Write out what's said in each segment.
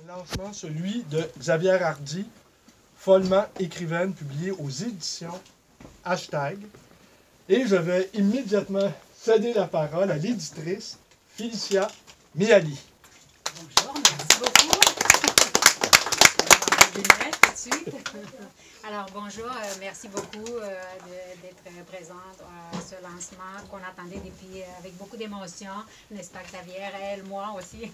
lancement, celui de Xavier Hardy, Follement écrivaine, publié aux éditions Hashtag. Et je vais immédiatement céder la parole à l'éditrice Félicia Miali. Bonjour, merci beaucoup. Tout de suite. Alors bonjour, merci beaucoup d'être présente à ce lancement qu'on attendait depuis avec beaucoup d'émotion, n'est-ce pas Xavier, elle, moi aussi.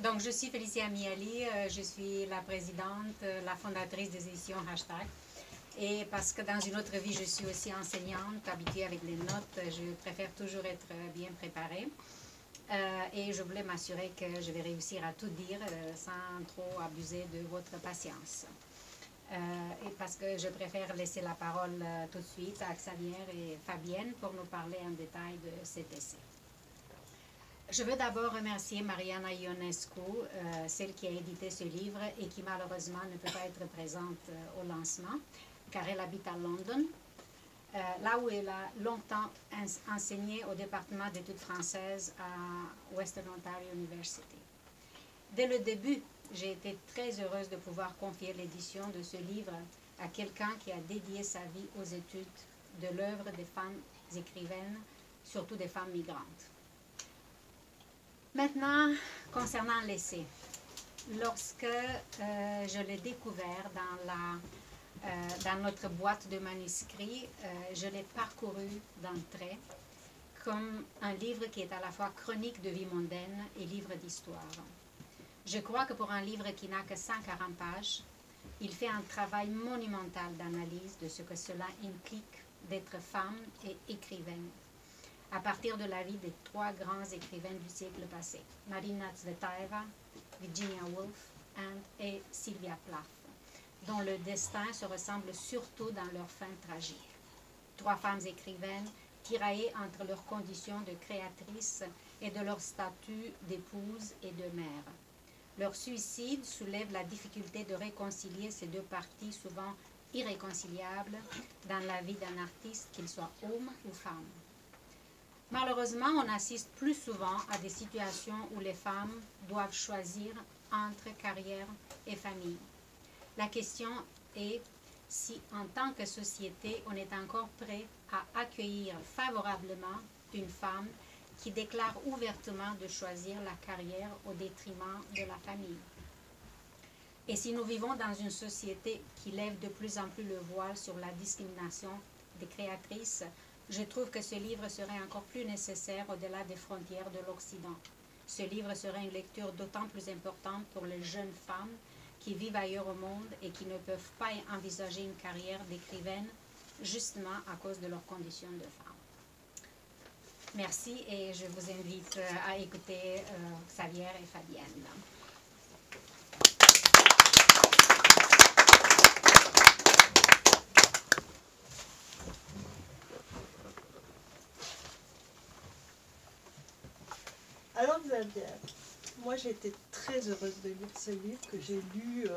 Donc je suis Félicia Miali, je suis la présidente, la fondatrice des éditions Hashtag. Et parce que dans une autre vie, je suis aussi enseignante, habituée avec les notes, je préfère toujours être bien préparée. Et je voulais m'assurer que je vais réussir à tout dire sans trop abuser de votre patience. Et parce que je préfère laisser la parole tout de suite à Xavier et Fabienne pour nous parler en détail de cet essai. Je veux d'abord remercier Mariana Ionescu, celle qui a édité ce livre et qui malheureusement ne peut pas être présente au lancement, car elle habite à London, là où elle a longtemps enseigné au département d'études françaises à Western Ontario University. Dès le début, j'ai été très heureuse de pouvoir confier l'édition de ce livre à quelqu'un qui a dédié sa vie aux études de l'œuvre des femmes écrivaines, surtout des femmes migrantes. Maintenant, concernant l'essai, lorsque je l'ai découvert dans notre boîte de manuscrits, je l'ai parcouru d'un trait comme un livre qui est à la fois chronique de vie mondaine et livre d'histoire. Je crois que pour un livre qui n'a que 140 pages, il fait un travail monumental d'analyse de ce que cela implique d'être femme et écrivaine, à partir de la vie des trois grands écrivains du siècle passé, Marina Tsvetaeva, Virginia Woolf et Sylvia Plath, dont le destin se ressemble surtout dans leur fin tragique. Trois femmes écrivaines tiraillées entre leurs conditions de créatrices et de leur statut d'épouse et de mère. Leur suicide soulève la difficulté de réconcilier ces deux parties souvent irréconciliables dans la vie d'un artiste, qu'il soit homme ou femme. Malheureusement, on assiste plus souvent à des situations où les femmes doivent choisir entre carrière et famille. La question est si, en tant que société, on est encore prêt à accueillir favorablement une femme qui déclare ouvertement de choisir la carrière au détriment de la famille. Et si nous vivons dans une société qui lève de plus en plus le voile sur la discrimination des créatrices, je trouve que ce livre serait encore plus nécessaire au-delà des frontières de l'Occident. Ce livre serait une lecture d'autant plus importante pour les jeunes femmes qui vivent ailleurs au monde et qui ne peuvent pas envisager une carrière d'écrivaine justement à cause de leurs conditions de femmes. Merci et je vous invite à écouter Xavier et Fabienne. Alors Xavier, moi j'ai été très heureuse de lire ce livre que j'ai lu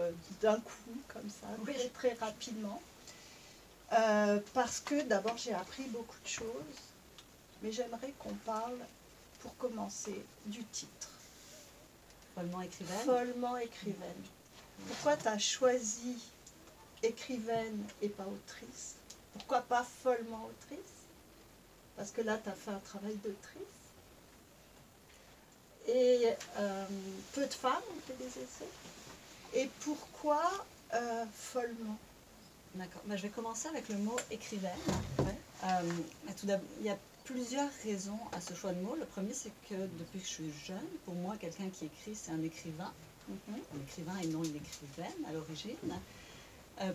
d'un coup, comme ça, Oui. très rapidement. Parce que d'abord j'ai appris beaucoup de choses, mais j'aimerais qu'on parle, pour commencer, du titre. Follement écrivaine. Follement écrivaine. Pourquoi tu as choisi écrivaine et pas autrice? Pourquoi pas follement autrice? Parce que là tu as fait un travail d'autrice. Et peu de femmes ont fait des essais. Et pourquoi follement? D'accord. Je vais commencer avec le mot écrivaine. Ouais. Tout d'abord, il y a plusieurs raisons à ce choix de mots. Le premier, c'est que depuis que je suis jeune, pour moi, quelqu'un qui écrit, c'est un écrivain. Un écrivain et non une écrivaine à l'origine.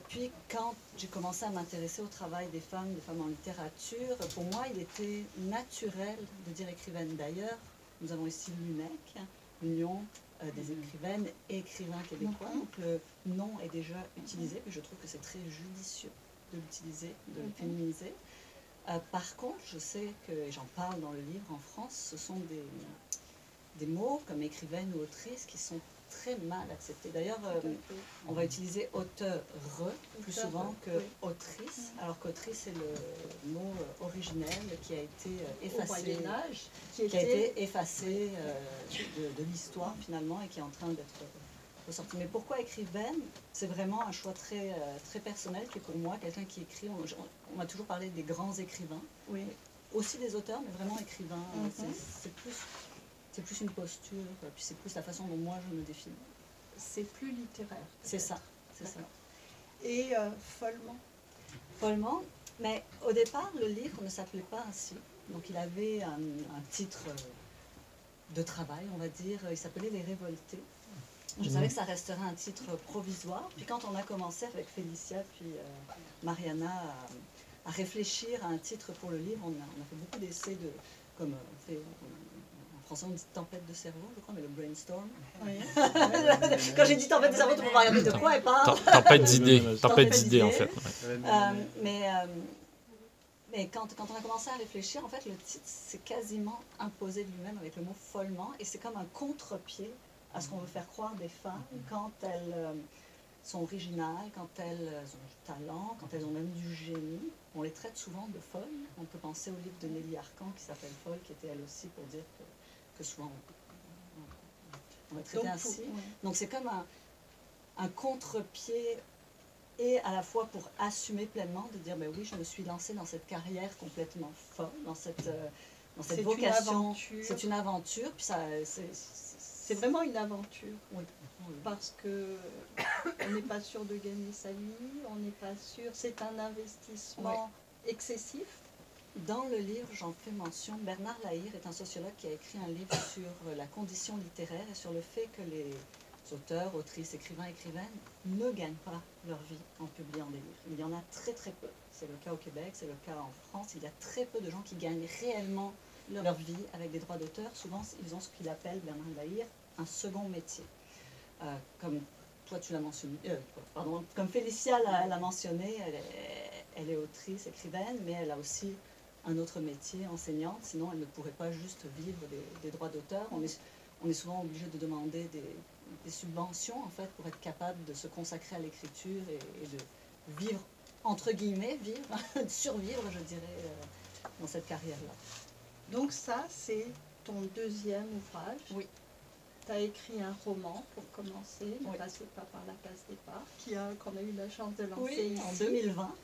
Puis quand j'ai commencé à m'intéresser au travail des femmes en littérature, pour moi, il était naturel de dire écrivaine. D'ailleurs, nous avons ici l'UNEC, l'Union des écrivaines et écrivains québécois. Donc le nom est déjà utilisé, puis je trouve que c'est très judicieux de l'utiliser, de le féminiser. Par contre, je sais que, et j'en parle dans le livre, en France, ce sont des mots comme écrivaine ou autrice qui sont très mal acceptés. D'ailleurs, on va utiliser auteur plus souvent que oui. autrice, alors qu'autrice est le mot originel qui a été Au effacé, Moyen-Âge, qui a été effacé de l'histoire finalement et qui est en train d'être ressorti. Mais pourquoi écrivaine? C'est vraiment un choix très, très personnel qui est pour moi, quelqu'un qui écrit, on m'a toujours parlé des grands écrivains, oui. aussi des auteurs, mais vraiment écrivains. Mhm. C'est plus une posture, puis c'est plus la façon dont moi je me définis. C'est plus littéraire. C'est peut-être. ça, c'est ça. Et follement. Follement, mais au départ, le livre ne s'appelait pas ainsi. Donc il avait un titre de travail, on va dire, il s'appelait Les Révoltés. Je savais que ça resterait un titre provisoire. Puis quand on a commencé avec Félicia puis Mariana à réfléchir à un titre pour le livre, on a fait beaucoup d'essais comme on fait en français on dit tempête de cerveau, je crois, mais le brainstorm. Oui. Quand j'ai dit tempête de cerveau, tout le monde va regarder de quoi elle parle. Tempête d'idées, Tempête d'idées en d'idées. fait. Mais quand on a commencé à réfléchir, en fait, le titre s'est quasiment imposé de lui-même avec le mot follement, et c'est comme un contre-pied à ce qu'on veut faire croire des femmes quand elles sont originales, quand elles ont du talent, quand elles ont même du génie. On les traite souvent de folles. On peut penser au livre de Nelly Arcan qui s'appelle Folle, qui était elle aussi pour dire que souvent on va traiter ainsi. Donc c'est comme un contre-pied, et à la fois pour assumer pleinement, de dire, ben oui, je me suis lancée dans cette carrière complètement folle, dans cette vocation. C'est une aventure, puis ça, C'est vraiment une aventure. oui. Parce que on n'est pas sûr de gagner sa vie, on n'est pas sûr. C'est un investissement excessif. Dans le livre, j'en fais mention, Bernard Lahire est un sociologue qui a écrit un livre sur la condition littéraire et sur le fait que les auteurs, autrices, écrivains, écrivaines ne gagnent pas leur vie en publiant des livres. Il y en a très très peu. C'est le cas au Québec, c'est le cas en France. Il y a très peu de gens qui gagnent réellement leur vie avec des droits d'auteur. Souvent, ils ont ce qu'il appelle, Bernard Lahire, un second métier. Comme toi tu l'as mentionné, comme Félicia l'a mentionné, elle est autrice, écrivaine, mais elle a aussi un autre métier, enseignante, sinon elle ne pourrait pas juste vivre des droits d'auteur. On est souvent obligé de demander des subventions en fait pour être capable de se consacrer à l'écriture et de vivre, entre guillemets, survivre, je dirais, dans cette carrière-là. Donc ça, c'est ton deuxième ouvrage. Oui. Tu as écrit un roman pour commencer, ne Oui. passez pas par la case départ, qu'on a eu la chance de lancer Oui, ici.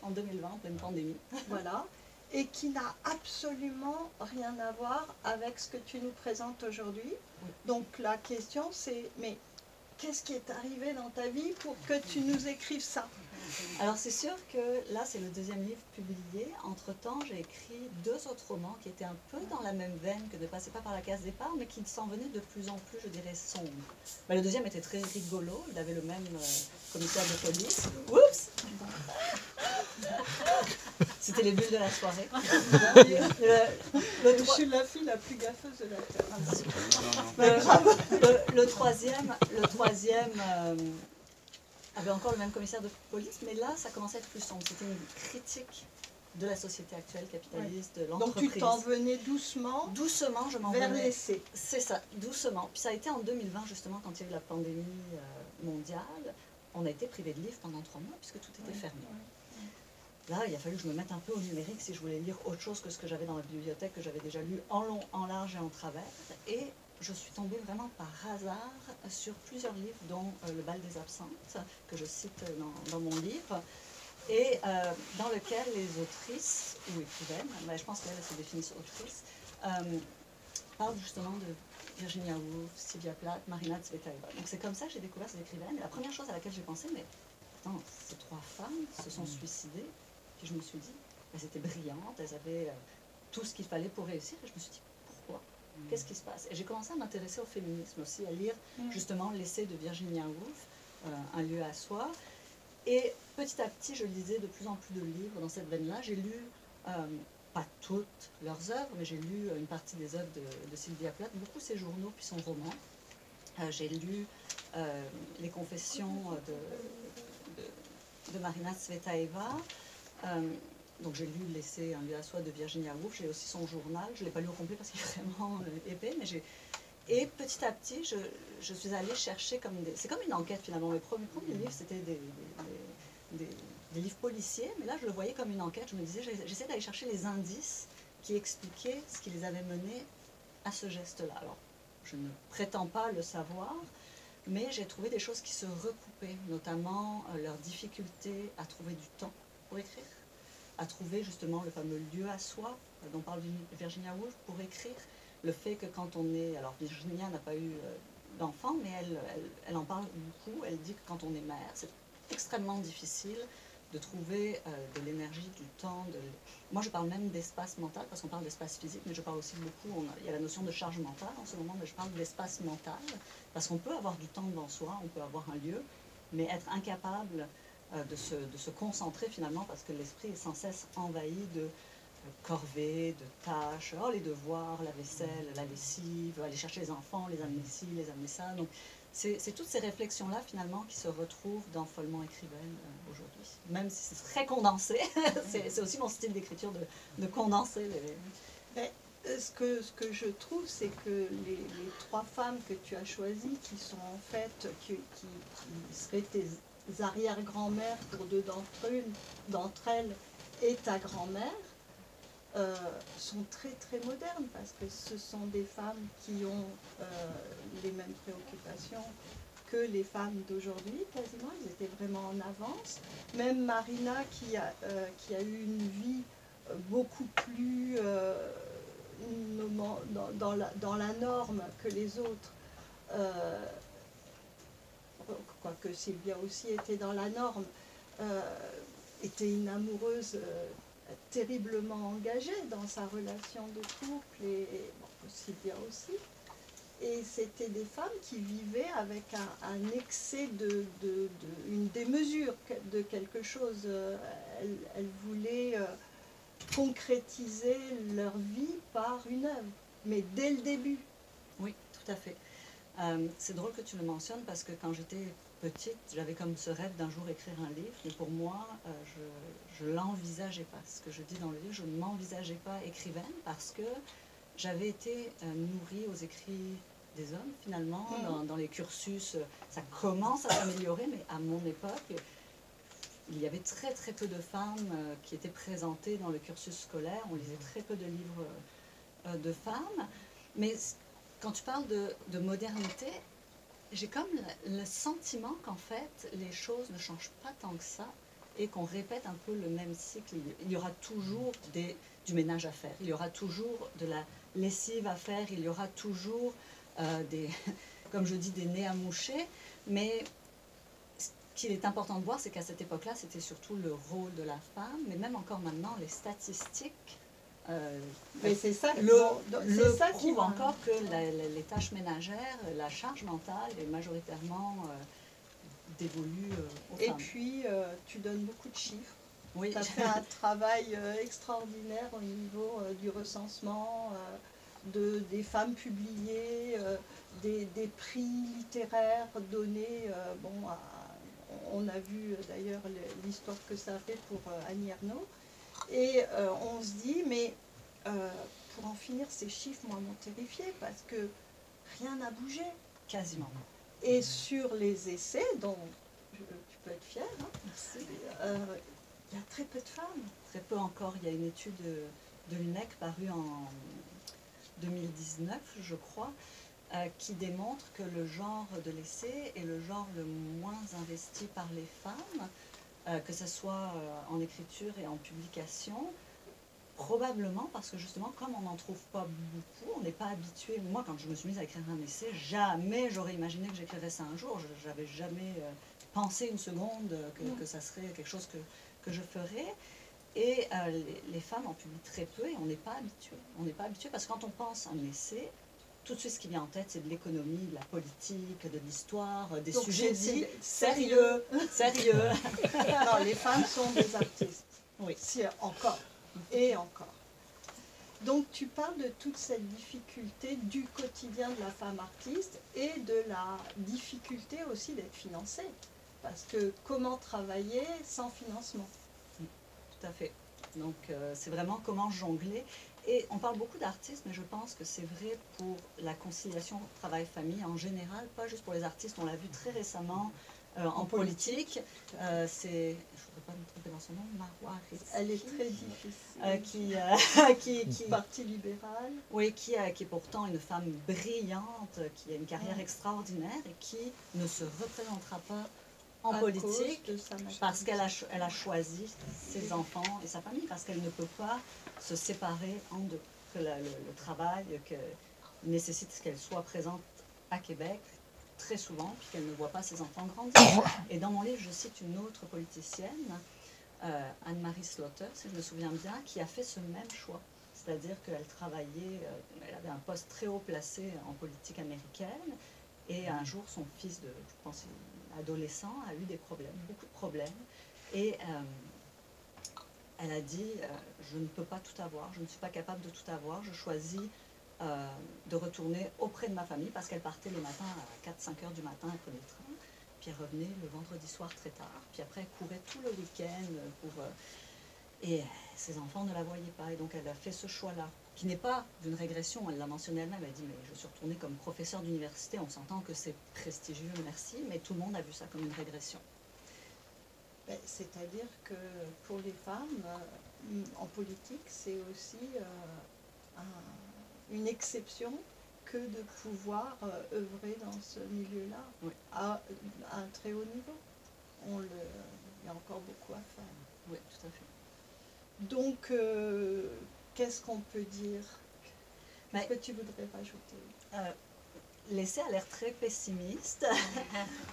en 2020, en pleine pandémie. Voilà. Et qui n'a absolument rien à voir avec ce que tu nous présentes aujourd'hui. Oui. Donc la question c'est, mais qu'est-ce qui est arrivé dans ta vie pour que tu nous écrives ça? Alors c'est sûr que là c'est le deuxième livre publié. Entre-temps j'ai écrit 2 autres romans qui étaient un peu dans la même veine que Ne passez pas par la case départ, mais qui s'en venaient de plus en plus, je dirais, sombres. Le deuxième était très rigolo, il avait le même commissaire de police. Oups. C'était les bulles de la soirée. Je suis la fille la plus gaffeuse de la Terre. Le troisième avait encore le même commissaire de police, mais là, ça commençait à être plus sombre. C'était une critique de la société actuelle capitaliste, de Donc l'entreprise. tu t'en venais doucement Doucement, je m'en vers venais. l'essai. C'est ça, doucement. Puis ça a été en 2020, justement, quand il y a eu la pandémie mondiale. On a été privé de livres pendant 3 mois, puisque tout était fermé. Là, il a fallu que je me mette un peu au numérique si je voulais lire autre chose que ce que j'avais dans la bibliothèque, que j'avais déjà lu en long, en large et en travers. Et je suis tombée vraiment par hasard sur plusieurs livres, dont Le bal des absentes, que je cite dans mon livre, et dans lequel les autrices, ou écrivaines, mais je pense qu'elles se définissent autrices, parlent justement de Virginia Woolf, Sylvia Plath, Marina Tsvetaeva. Donc c'est comme ça que j'ai découvert ces écrivaines. Et la première chose à laquelle j'ai pensé, mais attends, ces 3 femmes se sont suicidées. Puis je me suis dit, elles étaient brillantes, elles avaient tout ce qu'il fallait pour réussir. Et je me suis dit, pourquoi? Qu'est-ce qui se passe? Et j'ai commencé à m'intéresser au féminisme aussi, à lire justement l'essai de Virginia Woolf, Un lieu à soi. Et petit à petit, je lisais de plus en plus de livres dans cette veine-là. J'ai lu, pas toutes leurs œuvres, mais j'ai lu une partie des œuvres de Sylvia Plath, beaucoup ses journaux puis son roman. J'ai lu les confessions de Marina Tsvetaeva. Donc j'ai lu l'essai Un lieu à soi de Virginia Woolf. J'ai aussi son journal. Je ne l'ai pas lu au complet parce qu'il est vraiment épais, mais Et petit à petit, je suis allée chercher comme des... C'est comme une enquête finalement. Mes premiers livres, c'était des livres policiers, mais là, je le voyais comme une enquête. Je me disais, j'essaie d'aller chercher les indices qui expliquaient ce qui les avait menés à ce geste-là. Alors, je ne prétends pas le savoir, mais j'ai trouvé des choses qui se recoupaient, notamment leur difficulté à trouver du temps pour écrire, à trouver justement le fameux lieu à soi dont parle Virginia Woolf pour écrire, le fait que quand on est... Alors Virginia n'a pas eu d'enfant, mais elle en parle beaucoup, elle dit que quand on est mère, c'est extrêmement difficile de trouver de l'énergie, du temps. Moi je parle même d'espace mental, parce qu'on parle d'espace physique, mais je parle aussi beaucoup, il y a la notion de charge mentale en ce moment, mais je parle d'espace mental, parce qu'on peut avoir du temps devant soi, on peut avoir un lieu, mais être incapable de se concentrer finalement, parce que l'esprit est sans cesse envahi de corvées, de tâches, les devoirs, la vaisselle, la lessive, aller chercher les enfants, les amener ci, les amener ça. Donc c'est toutes ces réflexions-là finalement qui se retrouvent dans Follement écrivaine aujourd'hui. Même si c'est très condensé, c'est aussi mon style d'écriture de condenser les... Mais, ce que je trouve, c'est que les trois femmes que tu as choisies, qui sont en fait, qui seraient tes arrière-grand-mères pour deux d'entre elles et ta grand-mère, sont très très modernes, parce que ce sont des femmes qui ont les mêmes préoccupations que les femmes d'aujourd'hui, quasiment. Elles étaient vraiment en avance. Même Marina, qui a eu une vie beaucoup plus dans la norme que les autres, quoique Sylvia aussi était dans la norme, était une amoureuse terriblement engagée dans sa relation de couple, et Sylvia aussi. Et c'était des femmes qui vivaient avec un excès une démesure de quelque chose. Elles voulaient concrétiser leur vie par une œuvre, mais dès le début. Oui, tout à fait. C'est drôle que tu le mentionnes, parce que quand j'étais petite, j'avais comme ce rêve d'un jour écrire un livre, mais pour moi, je ne l'envisageais pas. Ce que je dis dans le livre, je ne m'envisageais pas écrivaine, parce que j'avais été nourrie aux écrits des hommes, finalement, dans les cursus. Ça commence à s'améliorer, mais à mon époque, il y avait très très peu de femmes qui étaient présentées dans le cursus scolaire. On lisait très peu de livres de femmes. Mais quand tu parles de modernité, j'ai comme le sentiment qu'en fait, les choses ne changent pas tant que ça, et qu'on répète un peu le même cycle. Il y aura toujours du ménage à faire, il y aura toujours de la lessive à faire, il y aura toujours comme je dis, des nez à moucher, mais ce qu'il est important de voir, c'est qu'à cette époque-là, c'était surtout le rôle de la femme, mais même encore maintenant, les statistiques mais c'est ça, prouvent encore que les tâches ménagères, la charge mentale est majoritairement dévolue aux femmes. Et puis, tu donnes beaucoup de chiffres. Oui. Tu as fait un travail extraordinaire au niveau du recensement, des femmes publiées, des prix littéraires donnés. On a vu d'ailleurs l'histoire que ça a fait pour Annie Ernaux. Et on se dit, mais pour en finir, ces chiffres, moi, m'ont terrifiée, parce que rien n'a bougé. Quasiment. Et sur les essais, dont tu peux être fière, Merci. Il y a très peu de femmes. Très peu encore. Il y a une étude de l'UNEC parue en 2019, je crois, qui démontre que le genre de l'essai est le genre le moins investi par les femmes, que ce soit en écriture et en publication, probablement parce que justement, comme on n'en trouve pas beaucoup, on n'est pas habitué. Moi, quand je me suis mise à écrire un essai, jamais j'aurais imaginé que j'écrirais ça un jour. Je n'avais jamais pensé une seconde que ça serait quelque chose que je ferais. Et les femmes en publient très peu, et on n'est pas habitué. On n'est pas habitué parce que quand on pense à un essai, tout de suite ce qui vient en tête, c'est de l'économie, de la politique, de l'histoire, des Donc, sujets c'est dits sérieux. Sérieux. Non, les femmes sont des artistes. Oui. Si, encore. Et encore. Donc tu parles de toute cette difficulté du quotidien de la femme artiste, et de la difficulté aussi d'être financée. Parce que comment travailler sans financement? Tout à fait. Donc c'est vraiment comment jongler. Et on parle beaucoup d'artistes, mais je pense que c'est vrai pour la conciliation travail-famille en général, pas juste pour les artistes. On l'a vu très récemment en politique. C'est, je ne voudrais pas me tromper dans son nom, Marwa Rizki. Elle est très difficile. Qui Parti libéral. oui, qui est pourtant une femme brillante, qui a une carrière extraordinaire et qui ne se représentera pas en À politique cause de sa parce qu'elle maternité. elle a choisi ses enfants et sa famille, parce qu'elle ne peut pas se séparer en deux. Que le travail que nécessite qu'elle soit présente à Québec très souvent, puis qu'elle ne voit pas ses enfants grandir. Et dans mon livre, je cite une autre politicienne, Anne-Marie Slaughter, si je me souviens bien, qui a fait ce même choix. C'est-à-dire qu'elle travaillait, elle avait un poste très haut placé en politique américaine, et un jour, son fils de, je pense, adolescent, a eu des problèmes, beaucoup de problèmes, et elle a dit, je ne peux pas tout avoir, je ne suis pas capable de tout avoir, je choisis de retourner auprès de ma famille, parce qu'elle partait le matin à 4-5 heures du matin, elle prenait le train, puis elle revenait le vendredi soir très tard, puis après elle courait tout le week-end pour... et ses enfants ne la voyaient pas, et donc elle a fait ce choix-là, qui n'est pas d'une régression, elle l'a mentionné elle-même, elle a dit, mais je suis retournée comme professeure d'université, on s'entend que c'est prestigieux, merci, mais tout le monde a vu ça comme une régression. Ben, c'est-à-dire que pour les femmes, en politique, c'est aussi une exception que de pouvoir œuvrer dans ce milieu-là Oui. à un très haut niveau. Il y a encore beaucoup à faire. Oui, tout à fait. Donc, qu'est-ce qu'on peut dire? Qu'est-ce Mais- que tu voudrais rajouter? L'essai a l'air très pessimiste,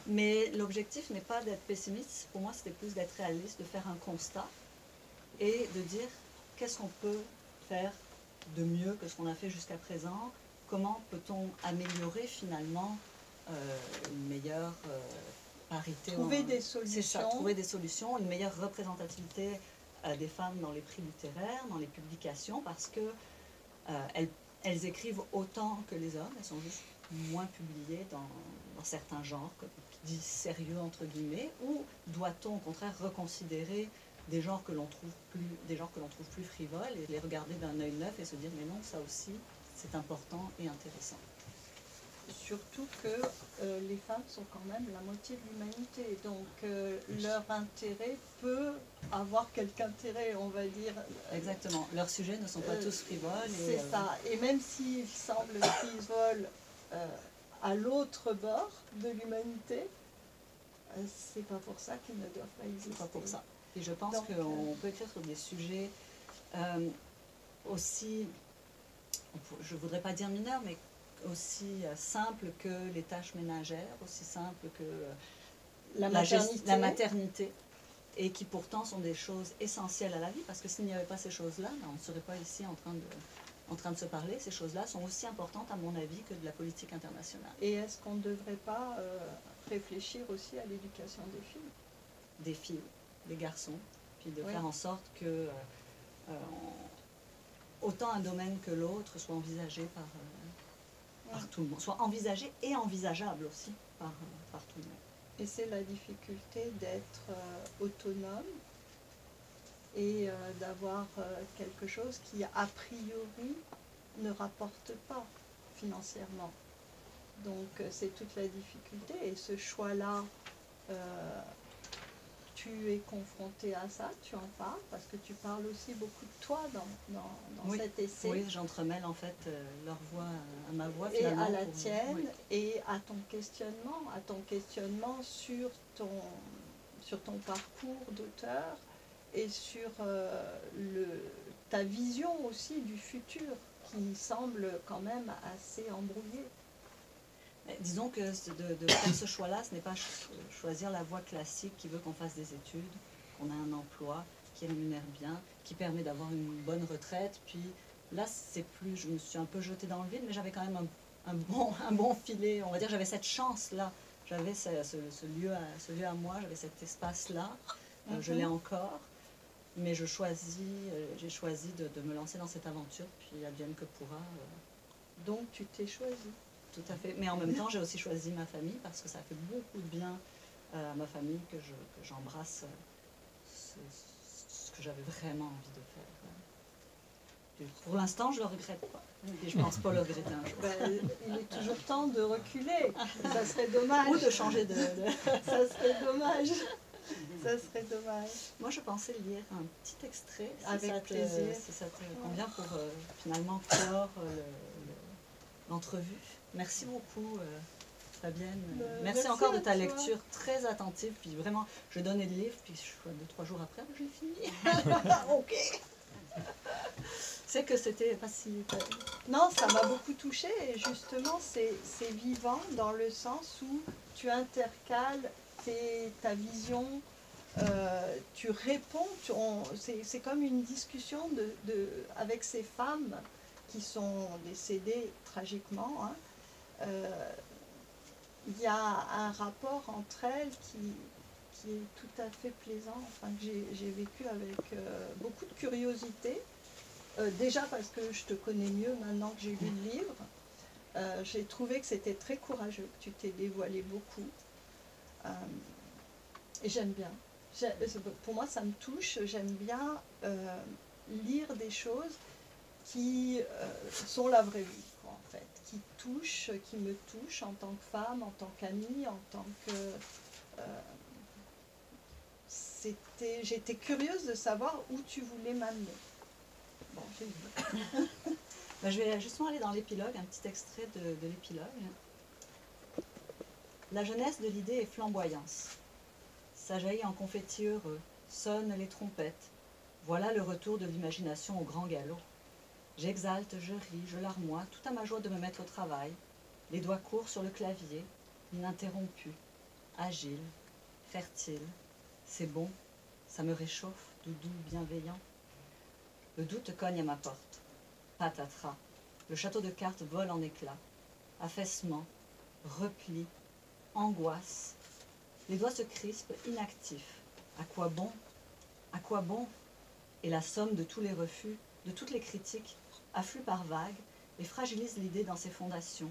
mais l'objectif n'est pas d'être pessimiste, pour moi c'était plus d'être réaliste, de faire un constat et de dire qu'est-ce qu'on peut faire de mieux que ce qu'on a fait jusqu'à présent, comment peut-on améliorer finalement une meilleure parité. Trouver des C'est ça, solutions. trouver des solutions, une meilleure représentativité des femmes dans les prix littéraires, dans les publications, parce que elles écrivent autant que les hommes, elles sont juste moins publiées dans certains genres, comme dit sérieux entre guillemets, ou doit-on au contraire reconsidérer des genres que l'on trouve plus frivoles et les regarder d'un œil neuf et se dire mais non, ça aussi c'est important et intéressant. Surtout que les femmes sont quand même la moitié de l'humanité, donc leur intérêt peut avoir quelque intérêt, on va dire. Exactement, leurs sujets ne sont pas tous frivoles. C'est ça, et même s'ils semblent frivoles à l'autre bord de l'humanité, c'est pas pour ça qu'ils ne doivent pas exister. C'est pas pour ça. Et je pense Donc, qu'on peut écrire sur des sujets aussi, je voudrais pas dire mineurs, mais aussi simples que les tâches ménagères, aussi simples que la maternité, et qui pourtant sont des choses essentielles à la vie, parce que s'il n'y avait pas ces choses-là, on ne serait pas ici en train de se parler. Ces choses-là sont aussi importantes, à mon avis, que de la politique internationale. Et est-ce qu'on ne devrait pas réfléchir aussi à l'éducation des filles? Des filles, des garçons, puis de Oui. faire en sorte que autant un domaine que l'autre soit envisagé par tout le monde, soit envisagé et envisageable aussi par tout le monde. Et c'est la difficulté d'être autonome et d'avoir quelque chose qui, a priori, ne rapporte pas financièrement. Donc c'est toute la difficulté. Et ce choix-là, tu es confronté à ça, tu en parles, parce que tu parles aussi beaucoup de toi dans Oui. cet essai. Oui, j'entremêle en fait leur voix à ma voix Et finalement. à la pour- tienne, oui. et à ton questionnement sur ton parcours d'auteur et sur ta vision aussi du futur, qui semble quand même assez embrouillée. Mais disons que de faire ce choix-là, ce n'est pas choisir la voie classique qui veut qu'on fasse des études, qu'on ait un emploi qui rémunère bien, qui permet d'avoir une bonne retraite. Puis là, c'est plus, je me suis un peu jetée dans le vide, mais j'avais quand même un bon filet. On va dire, j'avais cette chance-là. J'avais ce lieu à moi, j'avais cet espace-là. Je l'ai encore. Mais j'ai choisi de me lancer dans cette aventure, puis advienne que pourra. Donc tu t'es choisie. Tout à fait. Mais en même temps, j'ai aussi choisi ma famille parce que ça fait beaucoup de bien à ma famille que j'embrasse ce que j'avais vraiment envie de faire. pour l'instant, je le regrette pas. Et je pense pas le regretter un jour. Ben, il est toujours temps de reculer. Ça serait dommage. Ou de changer de... Ça serait dommage. Ça serait dommage. Moi, je pensais lire un petit extrait, si Avec ça te, plaisir. si ça te convient, pour finalement clore l'entrevue. Merci beaucoup, Fabienne. Merci encore à de ta toi. lecture très attentive. Puis vraiment, je donnais le livre, puis 2-3 jours après, j'ai fini. Ok. C'est que c'était pas si... Non, ça m'a beaucoup touchée et justement, c'est vivant dans le sens où tu intercales ta vision, tu réponds, c'est comme une discussion avec ces femmes qui sont décédées tragiquement. Hein. Il y a un rapport entre elles qui est tout à fait plaisant, enfin, que j'ai vécu avec beaucoup de curiosité. Déjà parce que je te connais mieux maintenant que j'ai lu le livre. J'ai trouvé que c'était très courageux, que tu t'es dévoilé beaucoup. Et j'aime bien. Pour moi, ça me touche. J'aime bien lire des choses qui sont la vraie vie, quoi, en fait. Qui me touchent en tant que femme, en tant qu'amie, en tant que... J'étais curieuse de savoir où tu voulais m'amener. Bon, j'ai vu. Ben, je vais justement aller dans l'épilogue, un petit extrait de l'épilogue. La jeunesse de l'idée est flamboyance. Ça jaillit en confettis heureux, sonnent les trompettes. Voilà le retour de l'imagination au grand galop. J'exalte, je ris, je larmoie, tout à ma joie de me mettre au travail. Les doigts courts sur le clavier, ininterrompus, agile, fertile. C'est bon, ça me réchauffe, doudou bienveillant. Le doute cogne à ma porte. Patatras. Le château de cartes vole en éclats. Affaissement, repli, angoisse. Les doigts se crispent, inactifs. À quoi bon? À quoi bon? Et la somme de tous les refus, de toutes les critiques, afflue par vagues et fragilise l'idée dans ses fondations.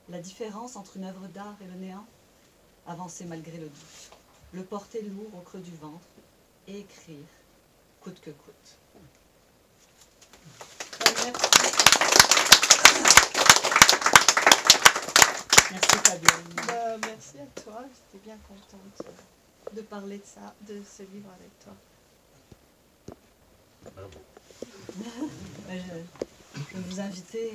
La différence entre une œuvre d'art et le néant? Avancer malgré le doute. Le porter lourd au creux du ventre et écrire, coûte que coûte. Merci Fabienne. Merci à toi, j'étais bien contente de parler de ça, de ce livre avec toi. Je vais vous inviter